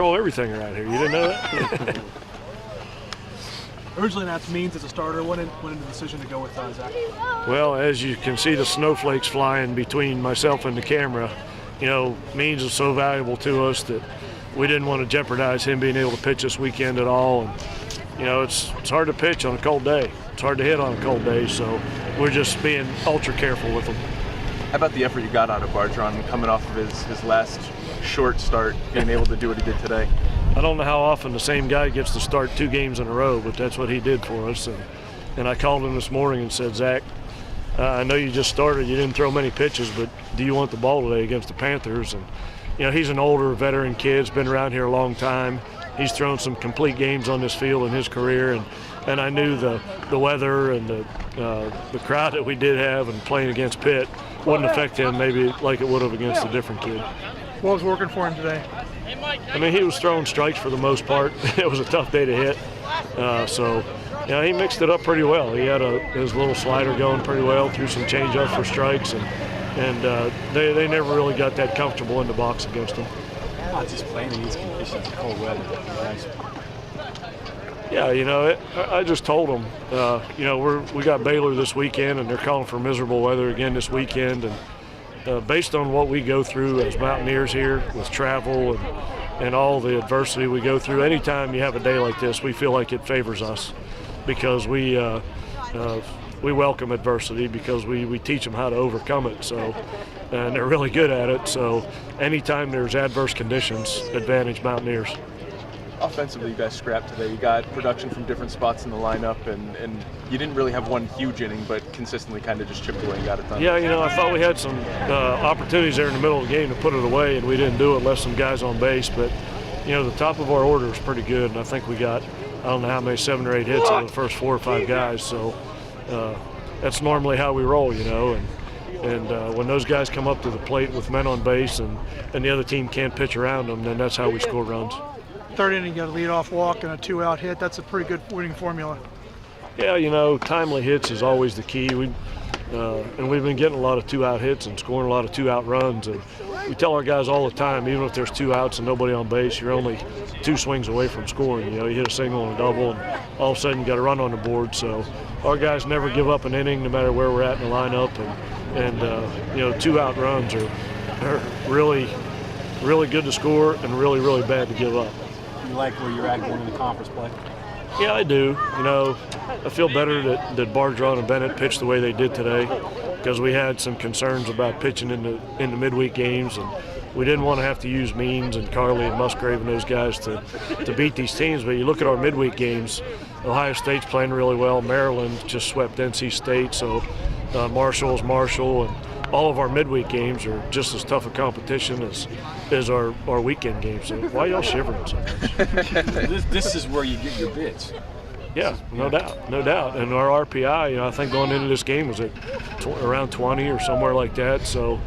control everything around here. You didn't know that? Originally announced Means as a starter. When did the decision to go with Zach? Well, as you can see the snowflakes flying between myself and the camera, you know, Means is so valuable to us that we didn't want to jeopardize him being able to pitch this weekend at all. And, you know, it's hard to pitch on a cold day. It's hard to hit on a cold day, so we're just being ultra careful with him. How about the effort you got out of Bargeron coming off of his last short start, being able to do what he did today? I don't know how often the same guy gets to start 2 games in a row, but that's what he did for us. And I called him this morning and said, Zach, I know you just started, you didn't throw many pitches, but do you want the ball today against the Panthers? And, you know, he's an older veteran kid, has been around here a long time. He's thrown some complete games on this field in his career, and I knew the weather and the crowd that we did have and playing against Pitt wouldn't affect him maybe like it would have against a different kid. What was working for him today? I mean, he was throwing strikes for the most part. It was a tough day to hit. So, you know, he mixed it up pretty well. He had his little slider going pretty well, threw some changeups for strikes, and they never really got that comfortable in the box against him. Not just playing in these conditions in cold weather. Guys. Yeah, you know, I just told them, you know, we got Baylor this weekend, and they're calling for miserable weather again this weekend. And based on what we go through as Mountaineers here with travel and all the adversity we go through, anytime you have a day like this, we feel like it favors us because we welcome adversity because we teach them how to overcome it. So, and they're really good at it. So anytime there's adverse conditions, advantage Mountaineers. Offensively, you guys scrapped today. You got production from different spots in the lineup, and you didn't really have one huge inning, but consistently kind of just chipped away and got it done. Yeah, you know, I thought we had some opportunities there in the middle of the game to put it away, and we didn't do it, left some guys on base. But, you know, the top of our order is pretty good, and I think we got, I don't know how many, 7 or 8 hits on the first 4 or 5 guys. So that's normally how we roll, you know. And when those guys come up to the plate with men on base and the other team can't pitch around them, then that's how we score runs. Third inning, you got a leadoff walk and a 2-out hit. That's a pretty good winning formula. Yeah, you know, timely hits is always the key. And we've been getting a lot of 2-out hits and scoring a lot of 2-out runs. And we tell our guys all the time, even if there's 2 outs and nobody on base, you're only 2 swings away from scoring. You know, you hit a single and a double, and all of a sudden you got a run on the board. So our guys never give up an inning, no matter where we're at in the lineup. And you know, 2-out runs are really, really good to score and really, really bad to give up. You like where you're at going into conference play? Yeah, I do. You know, I feel better that Bargeron and Bennett pitched the way they did today because we had some concerns about pitching in the midweek games, and we didn't want to have to use Means and Carly and Musgrave and those guys to beat these teams. But you look at our midweek games, Ohio State's playing really well. Maryland just swept NC State, so Marshall's Marshall, and all of our midweek games are just as tough a competition as our weekend games. So why y'all shivering so much? This is where you get your bids. Yeah, no doubt. And our RPI, you know, I think going into this game was at around 20 or somewhere like that. So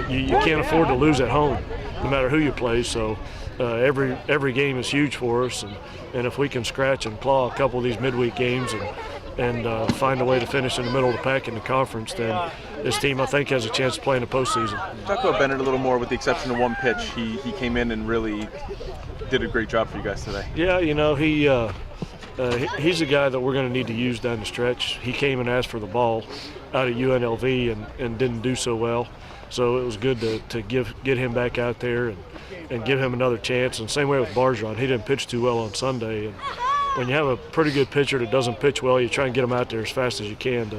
you can't afford to lose at home, no matter who you play. So every game is huge for us, and if we can scratch and claw a couple of these midweek games and find a way to finish in the middle of the pack in the conference, then this team, I think, has a chance to play in the postseason. Talk about Bennett a little more, with the exception of one pitch. He came in and really did a great job for you guys today. Yeah, you know, he's a guy that we're going to need to use down the stretch. He came and asked for the ball out of UNLV and didn't do so well. So it was good to get him back out there and give him another chance. And same way with Bargeron. He didn't pitch too well on Sunday. And when you have a pretty good pitcher that doesn't pitch well, you try and get him out there as fast as you can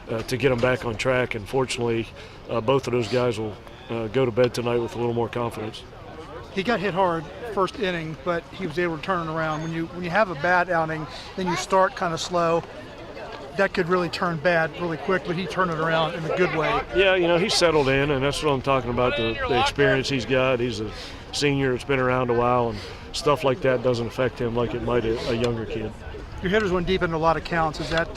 to get him back on track. And fortunately, both of those guys will go to bed tonight with a little more confidence. He got hit hard first inning, but he was able to turn it around. When you have a bad outing, then you start kind of slow. That could really turn bad really quick, but he turned it around in a good way. Yeah, you know, he's settled in, and that's what I'm talking about, the experience he's got. He's a senior that's been around a while, and stuff like that doesn't affect him like it might a younger kid. Your hitters went deep into a lot of counts. Is that